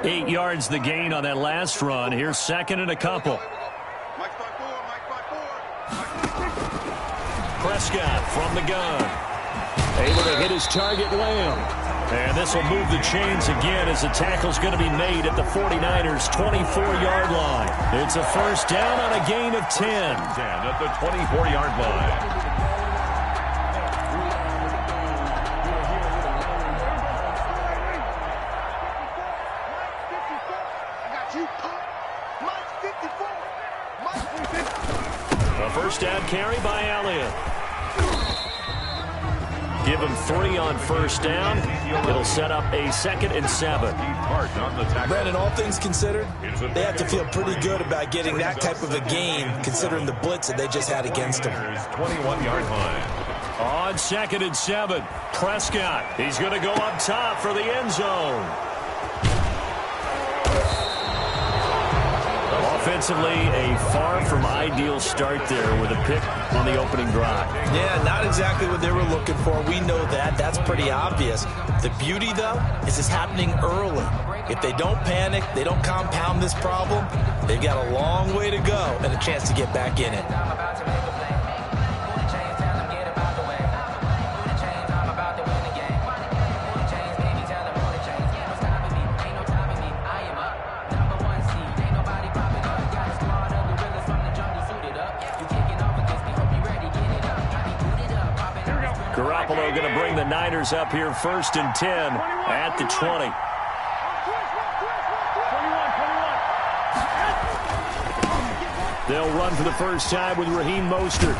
8 yards the gain on that last run. Here's second and a couple. Prescott from the gun. Able to hit his target, Lamb. And this will move the chains again as the tackle's going to be made at the 49ers' 24-yard line. It's a first down on a gain of 10. 10 at the 24-yard line. A first down carry by Elliott. Give him 3 on first down. It'll set up a 2nd and 7. Brandon, all things considered, they have to feel pretty good about getting that type of a gain, considering the blitz that they just had against them. 21-yard line. On 2nd and 7, Prescott. He's going to go up top for the end zone. Offensively, a far from ideal start there with a pick on the opening drive. Yeah, not exactly what they were looking for. We know that. That's pretty obvious. The beauty, though, is it's happening early. If they don't panic, they don't compound this problem, they've got a long way to go and a chance to get back in it. Garoppolo going to bring the Niners up here 1st and 10 at the 20. They'll run for the first time with Raheem Mostert.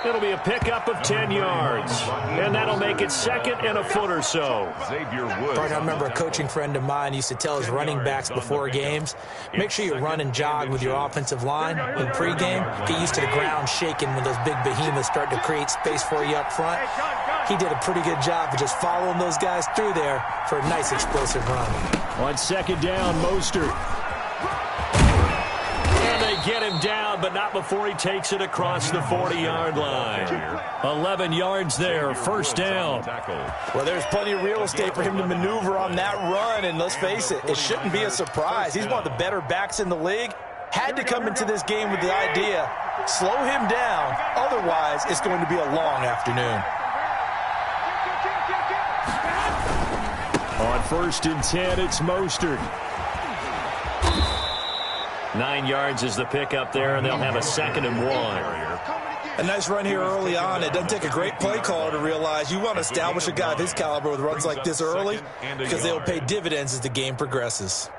It'll be a pickup of 10 yards. And that'll make it 2nd and a foot or so. I remember a coaching friend of mine used to tell his running backs before games, make sure you run and jog with your offensive line in pregame. Get used to the ground shaking when those big behemoths start to create space for you up front. He did a pretty good job of just following those guys through there for a nice explosive run. On 2nd down, Mostert. Get him down, but not before he takes it across the 40-yard line. 11 yards there, first down. Well, there's plenty of real estate for him to maneuver on that run, and let's face it, it shouldn't be a surprise. He's one of the better backs in the league. Had to come into this game with the idea, slow him down, otherwise it's going to be a long afternoon. On 1st and 10, it's Mostert. 9 yards is the pickup there, and they'll have a 2nd and 1. A nice run here early on. It doesn't take a great play caller to realize you want to establish a guy of his caliber with runs like this early because they will pay dividends as the game progresses.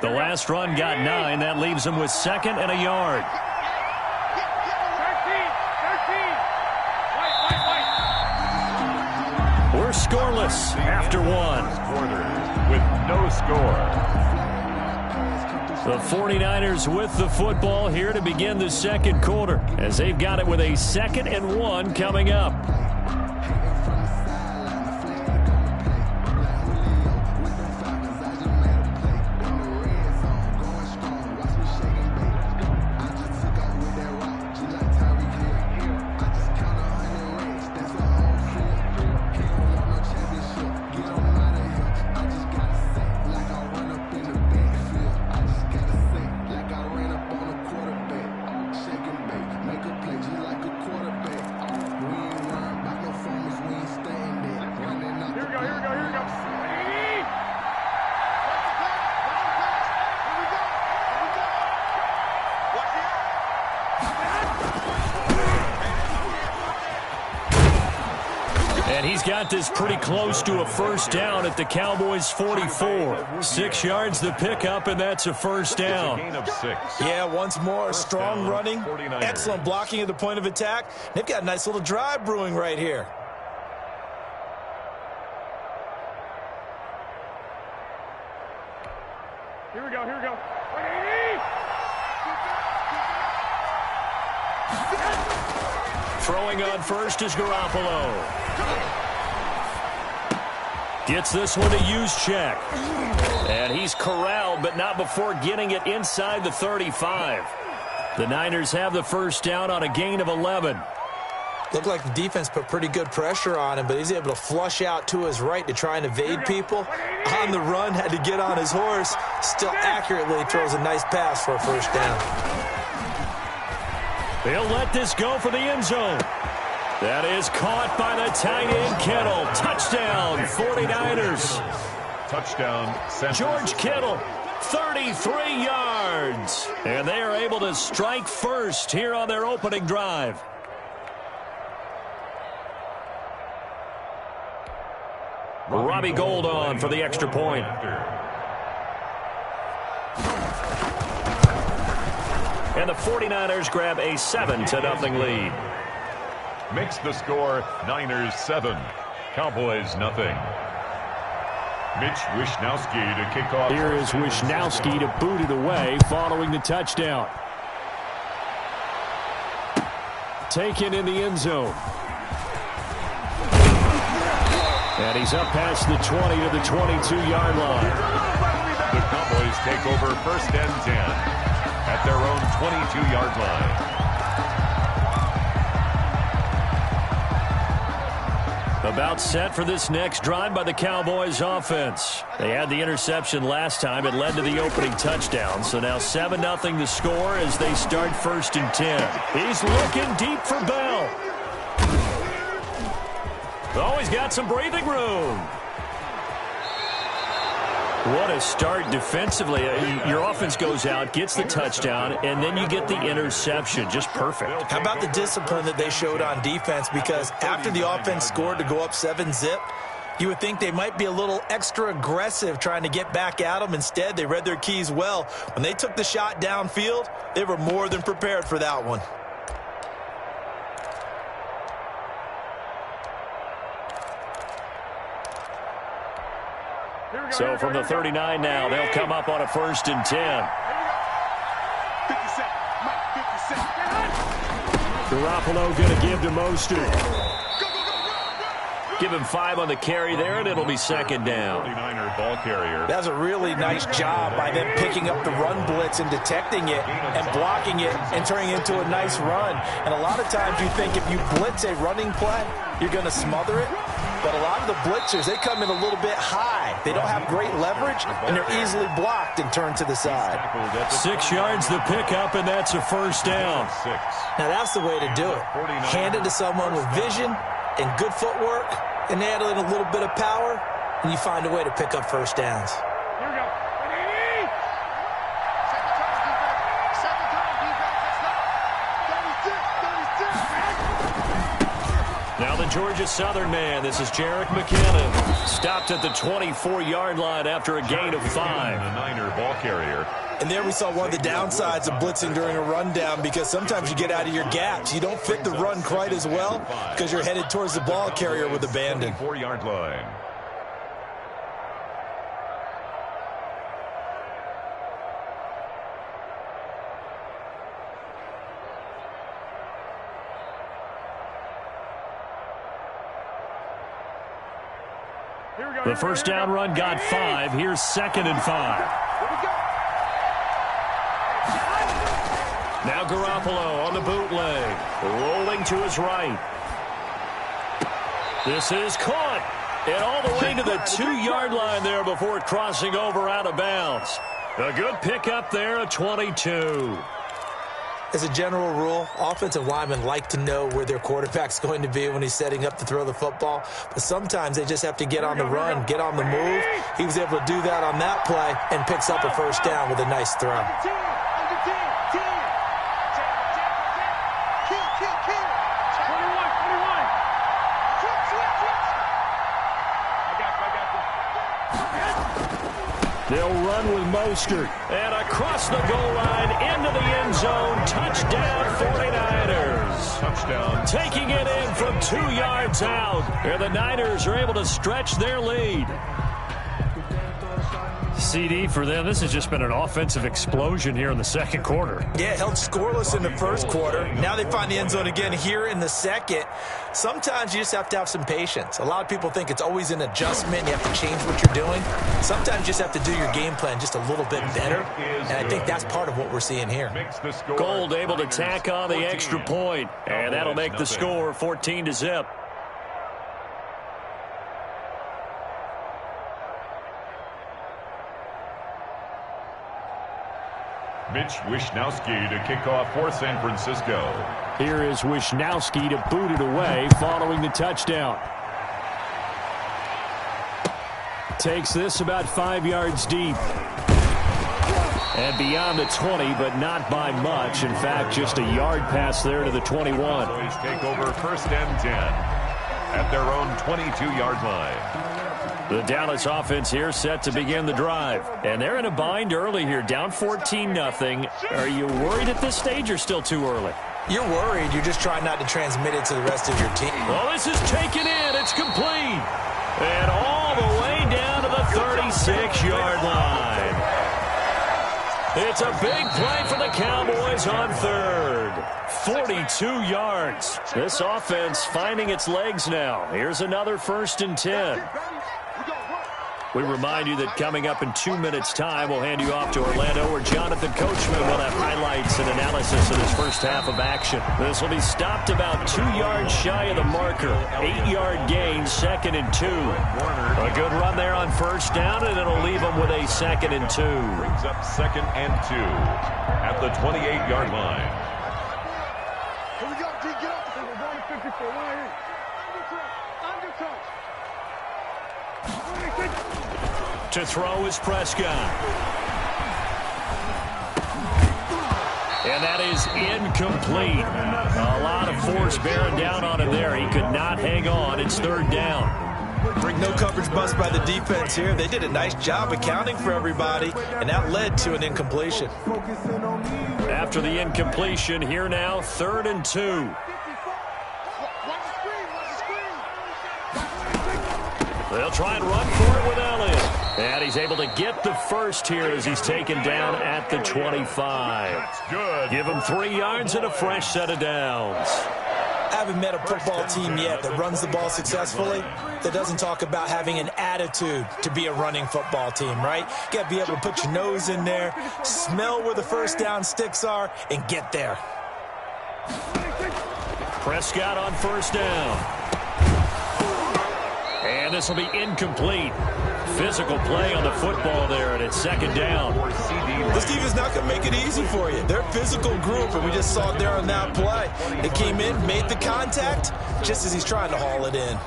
The last run got 9. That leaves him with 2nd and a yard. We're scoreless after 1. With no score. The 49ers with the football here to begin the 2nd quarter as they've got it with a 2nd and 1 coming up. And he's got this pretty close to a first down at the Cowboys' 44. 6 yards the pickup, and that's a first down. Yeah, once more, strong running, excellent blocking at the point of attack. They've got a nice little drive brewing right here. Here we go, here we go. Throwing on first is Garoppolo. Gets this one to use check. And he's corralled, but not before getting it inside the 35. The Niners have the first down on a gain of 11. Looked like the defense put pretty good pressure on him, but he's able to flush out to his right to try and evade people. On the run, had to get on his horse. Still accurately throws a nice pass for a first down. They'll let this go for the end zone. That is caught by the tight end, Kittle. Touchdown, 49ers. Touchdown, George Kittle, 33 yards. And they are able to strike first here on their opening drive. Robbie Gould on for the extra point. And the 49ers grab a 7-0 lead. Makes the score Niners 7, Cowboys nothing. Mitch Wishnowsky to kick off. Here is Wishnowsky to boot it away following the touchdown. Taken in the end zone. And he's up past the 20 to the 22-yard line. The Cowboys take over 1st and 10 at their own 22-yard line. About set for this next drive by the Cowboys offense. They had the interception last time. It led to the opening touchdown. So now 7-0 the score as they start 1st and 10. He's looking deep for Bell. Oh, he's got some breathing room. What a start defensively. Your offense goes out, gets the touchdown, and then you get the interception. Just perfect. How about the discipline that they showed on defense? Because after the offense scored to go up 7-zip, you would think they might be a little extra aggressive trying to get back at them. Instead, they read their keys well. When they took the shot downfield, they were more than prepared for that one. So from the 39 now, they'll come up on a 1st and 10. Garoppolo going to give to Mostert. Give him 5 on the carry there, and it'll be 2nd down. 49er ball carrier. That's a really nice job by them picking up the run blitz and detecting it and blocking it and turning it into a nice run. And a lot of times you think if you blitz a running play, you're going to smother it. But a lot of the blitzers, they come in a little bit high. They don't have great leverage, and they're easily blocked and turned to the side. 6 yards the pickup, and that's a 1st down. Now that's the way to do it. Hand it to someone with vision and good footwork, and add in a little bit of power, and you find a way to pick up 1st downs. Here we go. Now the Georgia Southern man. This is Jerick McKinnon. Stopped at the 24-yard line after a gain of 5. The Niner ball carrier. And there we saw one of the downsides of blitzing during a rundown, because sometimes you get out of your gaps. You don't fit the run quite as well because you're headed towards the ball carrier with abandon. 4-yard line. The first down run got 5. Here's 2nd and 5. Now Garoppolo on the bootleg. Rolling to his right. This is caught. And all the way to the 2-yard line there before crossing over out of bounds. A good pickup there at 22. As a general rule, offensive linemen like to know where their quarterback's going to be when he's setting up to throw the football. But sometimes they just have to get on the run, get on the move. He was able to do that on that play and picks up a 1st down with a nice throw. They'll run with Mostert. And across the goal line, into the end zone. Touchdown, 49ers. Touchdown. Taking it in from 2 yards out. And the Niners are able to stretch their lead. CD, for them, this has just been an offensive explosion here in the second quarter. Yeah, held scoreless in the first quarter. Now they find the end zone again here in the second. Sometimes you just have to have some patience. A lot of people think it's always an adjustment. You have to change what you're doing. Sometimes you just have to do your game plan just a little bit better. And I think that's part of what we're seeing here. Gold able to tack on the extra point. And that'll make the score 14-0. Mitch Wishnowsky to kick off for San Francisco. Here is Wishnowsky to boot it away following the touchdown. Takes this about 5 yards deep. And beyond the 20, but not by much. In fact, just a yard pass there to the 21. Cowboys take over first and 10 at their own 22-yard line. The Dallas offense here set to begin the drive. And they're in a bind early here, down 14-0. Are you worried at this stage or still too early? You're worried. You're just trying not to transmit it to the rest of your team. Well, this is taken in. It's complete. And all the way down to the 36-yard line. It's a big play for the Cowboys on third. 42 yards. This offense finding its legs now. Here's another 1st and 10. We remind you that coming up in 2 minutes' time, we'll hand you off to Orlando, where Jonathan Coachman will have highlights and analysis of his first half of action. This will be stopped about 2 yards shy of the marker. 8-yard gain, 2nd and 2. A good run there on first down, and it'll leave them with a 2nd and 2. Brings up 2nd and 2 at the 28-yard line. Here we go, D, get up. We're going to 54, right here. To throw is Prescott. And that is incomplete. A lot of force bearing down on him there. He could not hang on. It's 3rd down. No coverage bust by the defense here. They did a nice job accounting for everybody, and that led to an incompletion. After the incompletion, here now, 3rd and 2. They'll try and run for it with Elliott. And he's able to get the first here as he's taken down at the 25. That's good. Give him 3 yards and a fresh set of downs. I haven't met a football team yet that runs the ball successfully that doesn't talk about having an attitude to be a running football team, right? You got to be able to put your nose in there, smell where the first down sticks are, and get there. Prescott on first down. And this will be incomplete. Physical play on the football there, and it's 2nd down. This team is not going to make it easy for you. They're a physical group, and we just saw it there on that play. They came in, made the contact, just as he's trying to haul it in.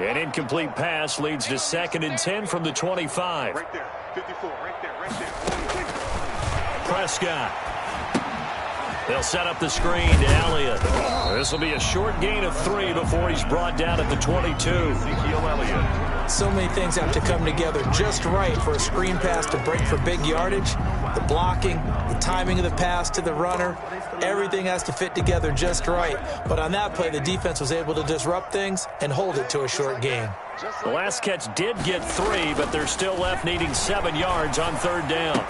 An incomplete pass leads to 2nd and 10 from the 25. Right there, 54, right there. Prescott. They'll set up the screen to Elliott. This will be a short gain of 3 before he's brought down at the 22. Ezekiel Elliott. So many things have to come together just right for a screen pass to break for big yardage. The blocking, the timing of the pass to the runner, everything has to fit together just right. But on that play, the defense was able to disrupt things and hold it to a short gain. The last catch did get 3, but they're still left needing 7 yards on 3rd down.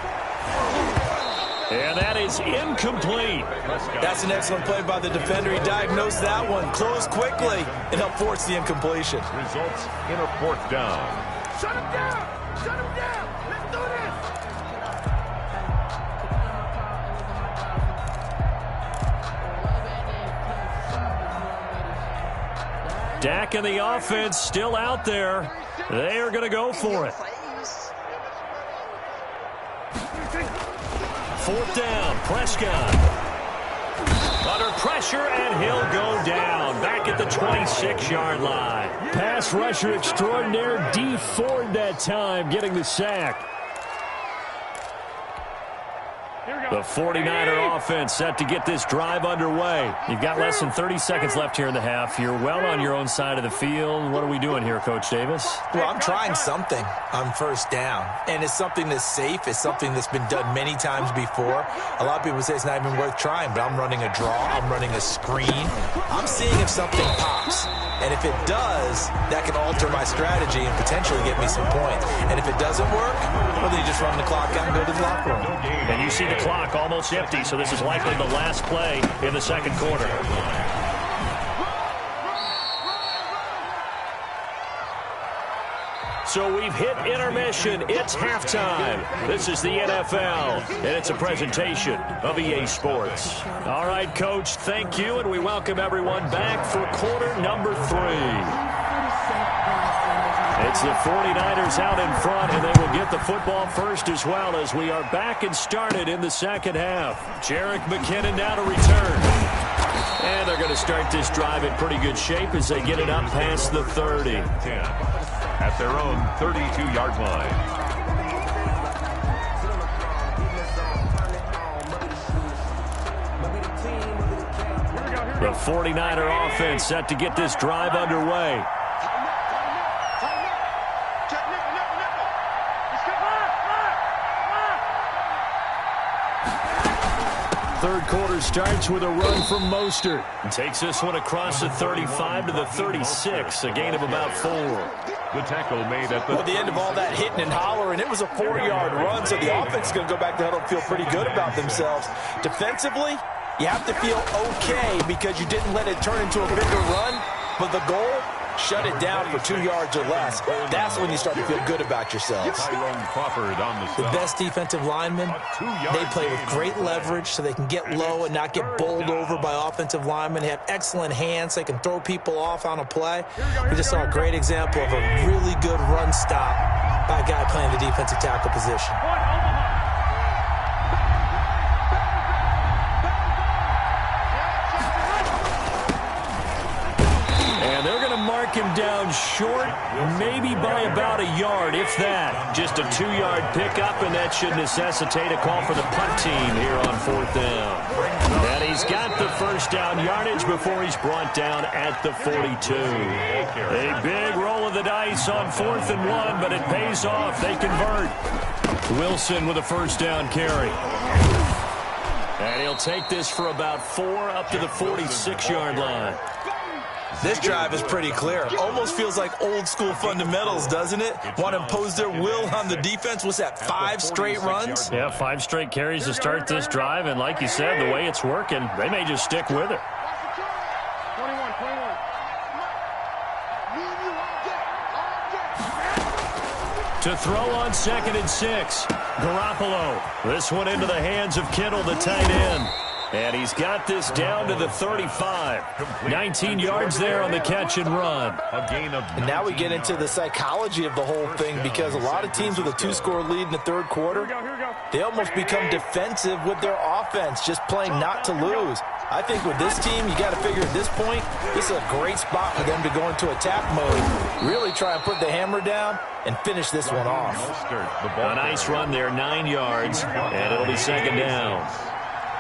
And that is incomplete. That's an excellent play by the defender. He diagnosed that one, closed quickly, and helped force the incompletion. Results in a 4th down. Shut him down! Shut him down! Let's do this! Dak and the offense still out there. They are going to go for it. 4th down, Prescott. Under pressure, and he'll go down. Back at the 26-yard line. Pass rusher extraordinaire, D. Ford that time, getting the sack. The 49er offense set to get this drive underway. You've got less than 30 seconds left here in the half. You're well on your own side of the field. What are we doing here, Coach Davis? Well, I'm trying something on first down, and it's something that's safe. It's something that's been done many times before. A lot of people say it's not even worth trying, but I'm running a draw. I'm running a screen. I'm seeing if something pops. And if it does, that can alter my strategy and potentially get me some points. And if it doesn't work, well, then you just run the clock out and go to the locker room. And you see the clock almost empty, so this is likely the last play in the second quarter. So we've hit intermission. It's halftime. This is the NFL, and it's a presentation of EA Sports. All right, Coach, thank you, and we welcome everyone back for quarter number 3. It's the 49ers out in front, and they will get the football first as well as we are back and started in the second half. Jerick McKinnon now to return. And they're going to start this drive in pretty good shape as they get it up past the 30. At their own 32-yard line. The 49er offense set to get this drive underway. Third quarter starts with a run from Mostert. And takes this one across the 35 to the 36, a gain of about 4. The tackle made at the end of all that hitting and hollering, it was a 4-yard run, so the offense is going to go back to huddle and feel pretty good about themselves. Defensively, you have to feel okay because you didn't let it turn into a bigger run, but the goal, shut it down for 2 yards or less. That's when you start to feel good about yourselves. The best defensive linemen, they play with great leverage so they can get low and not get bowled over by offensive linemen. They have excellent hands. They can throw people off on a play. We just saw a great example of a really good run stop by a guy playing the defensive tackle position. Him down short, maybe by about a yard, if that. Just a 2-yard pickup, and that should necessitate a call for the punt team here on 4th down. And he's got the first down yardage before he's brought down at the 42. A big roll of the dice on 4th and 1, but it pays off. They convert. Wilson with a first down carry. And he'll take this for about 4 up to the 46-yard line. This drive is pretty clear. Almost feels like old school fundamentals, doesn't it? Want to impose their will on the defense. What's that, 5 straight runs? Yeah, 5 straight carries to start this drive. And like you said, the way it's working, they may just stick with it. 21. To throw on 2nd and 6. Garoppolo. This one into the hands of Kittle, the tight end. And he's got this down to the 35. 19 yards there on the catch and run. And now we get into the psychology of the whole thing because a lot of teams with a 2-score lead in the third quarter, they almost become defensive with their offense, just playing not to lose. I think with this team, you got to figure at this point, this is a great spot for them to go into attack mode, really try and put the hammer down and finish this one off. A nice run there, 9 yards, and it'll be second down.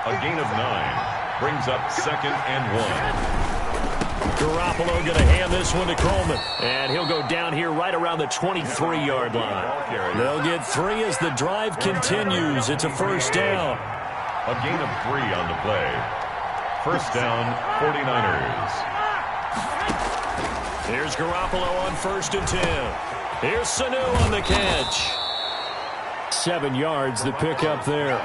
A gain of 9 brings up 2nd and 1. Garoppolo going to hand this one to Coleman. And he'll go down here right around the 23-yard line. They'll get 3 as the drive continues. It's a first down. A gain of 3 on the play. First down, 49ers. Here's Garoppolo on 1st and 10. Here's Sanu on the catch. 7 yards, the pickup there.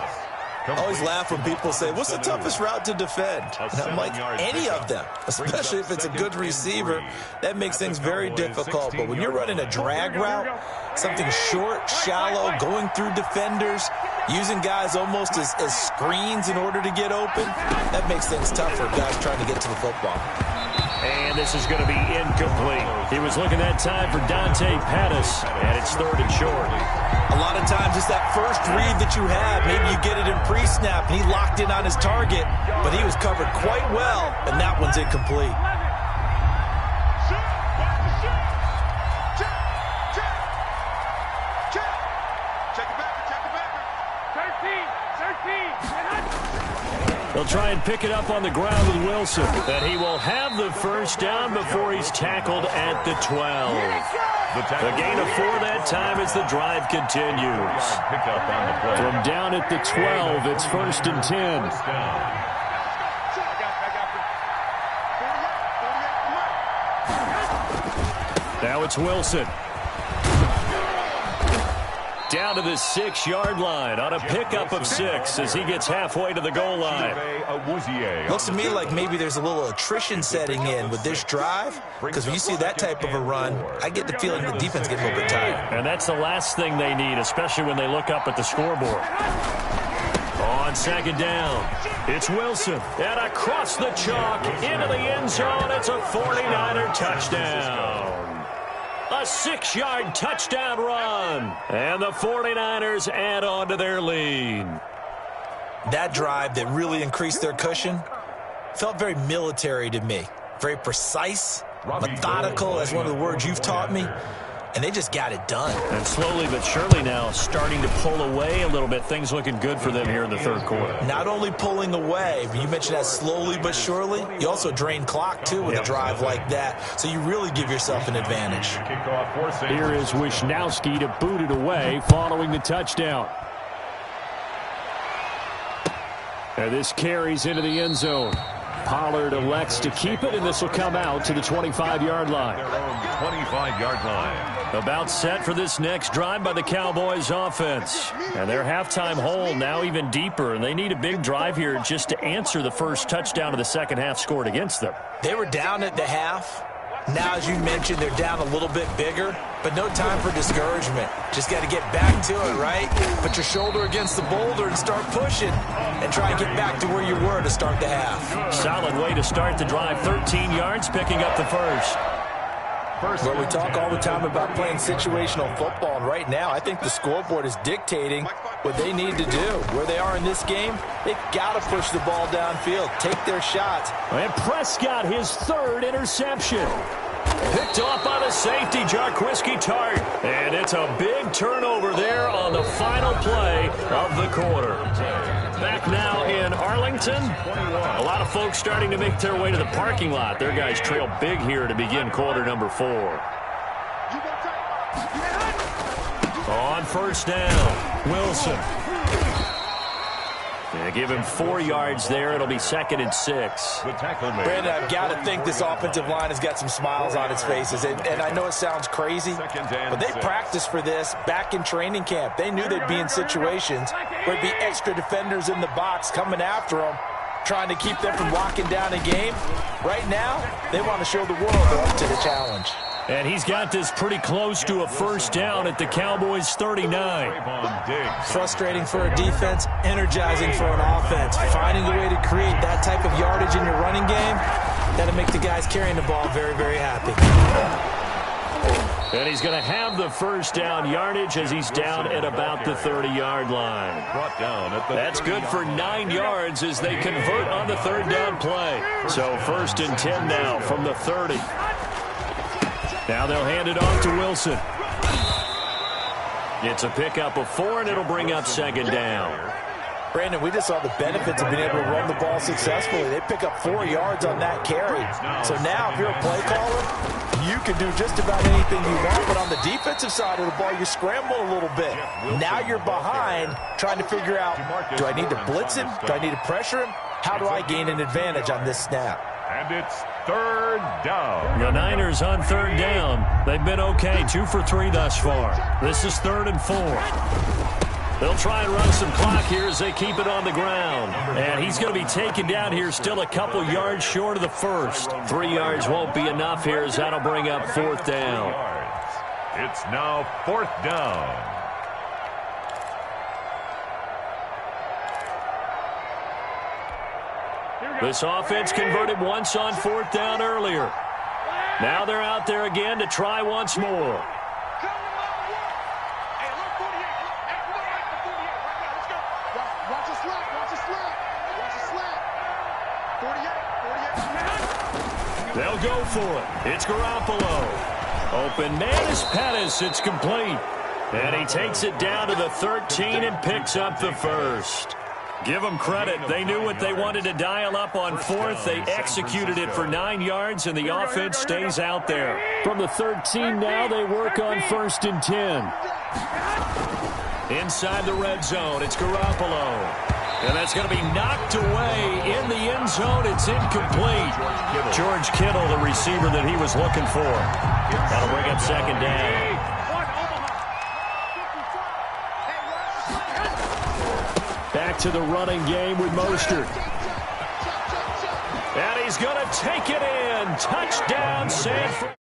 I always laugh when people say, what's the toughest route to defend? And I'm like, any of them, especially if it's a good receiver. That makes things very difficult. But when you're running a drag route, something short, shallow, going through defenders, using guys almost as screens in order to get open, that makes things tough for guys trying to get to the football. And this is going to be incomplete. He was looking that time for Dante Pettis, and it's 3rd and short. A lot of times it's that first read that you have. Maybe you get it in pre-snap, and he locked in on his target, but he was covered quite well, and that one's incomplete. They'll try and pick it up on the ground with Wilson. And he will have the first down before he's tackled at the 12. A gain of 4 that time as the drive continues. From down at the 12, it's 1st and 10. Now it's Wilson. Down to the 6-yard line on a pickup of 6 as he gets halfway to the goal line. Looks to me like maybe there's a little attrition setting in with this drive, because when you see that type of a run, I get the feeling the defense gets a little bit tired. And that's the last thing they need, especially when they look up at the scoreboard. On second down, it's Wilson. And across the chalk into the end zone, it's a 49er touchdown. A 6-yard touchdown run. And the 49ers add on to their lead. That drive that really increased their cushion felt very military to me. Very precise, methodical, as one of the words you've taught me. And they just got it done. And slowly but surely now starting to pull away a little bit. Things looking good for them here in the third quarter. Not only pulling away, but you mentioned that slowly but surely. You also drain clock, too, with a drive like that. So you really give yourself an advantage. Here is Wisnowski to boot it away following the touchdown. And this carries into the end zone. Pollard elects to keep it, and this will come out to the 25-yard line. 25-yard line. About set for this next drive by the Cowboys offense. And their halftime hole now even deeper, and they need a big drive here just to answer the first touchdown of the second half scored against them. They were down at the half. Now, as you mentioned, they're down a little bit bigger, but no time for discouragement. Just got to get back to it, right? Put your shoulder against the boulder and start pushing and try and get back to where you were to start the half. Solid way to start the drive. 13 yards, picking up the first. Well, we talk all the time about playing situational football, and right now I think the scoreboard is dictating what they need to do. Where they are in this game, they've got to push the ball downfield, take their shots. And Prescott, his third interception. Picked off by the safety, Jarquiski Tart. And it's a big turnover there on the final play of the quarter. Back now in Arlington. A lot of folks starting to make their way to the parking lot. Their guys trail big here to begin quarter number 4. On first down, Wilson. They give him 4 yards there. It'll be 2nd and 6. Brandon, I've got to think this offensive line has got some smiles on its faces. And I know it sounds crazy, but they practiced for this back in training camp. They knew they'd be in situations where there'd be extra defenders in the box coming after them, trying to keep them from locking down a game. Right now, they want to show the world they're up to the challenge. And he's got this pretty close to a first down at the Cowboys' 39. Frustrating for a defense, energizing for an offense. Finding a way to create that type of yardage in your running game, that'll make the guys carrying the ball very, very happy. And he's going to have the first down yardage as he's down at about the 30-yard line. That's good for 9 yards as they convert on the third down play. So 1st and 10 now from the 30. Now they'll hand it off to Wilson. It's a pickup of 4, and it'll bring up 2nd down. Brandon, we just saw the benefits of being able to run the ball successfully. They pick up 4 yards on that carry. So now, if you're a play caller, you can do just about anything you want. But on the defensive side of the ball, you scramble a little bit. Now you're behind, trying to figure out, do I need to blitz him? Do I need to pressure him? How do I gain an advantage on this snap? And it's 3rd down. The Niners on 3rd down. They've been okay, 2 for 3 thus far. This is 3rd and 4. They'll try and run some clock here as they keep it on the ground. And he's going to be taken down here still a couple yards short of the first. 3 yards won't be enough here as that'll bring up 4th down. It's now 4th down. This offense converted once on 4th down earlier. Now they're out there again to try once more. They'll go for it. It's Garoppolo. Open man is Pettis. It's complete. And he takes it down to the 13 and picks up the first. Give them credit. They knew what they wanted to dial up on 4th. They executed it for 9 yards, and the offense stays out there. From the 13 now, they work on 1st and 10. Inside the red zone, it's Garoppolo. And that's going to be knocked away in the end zone. It's incomplete. George Kittle, the receiver that he was looking for. That'll bring up second down. Back to the running game with Mostert. And he's going to take it in. Touchdown, San Francisco.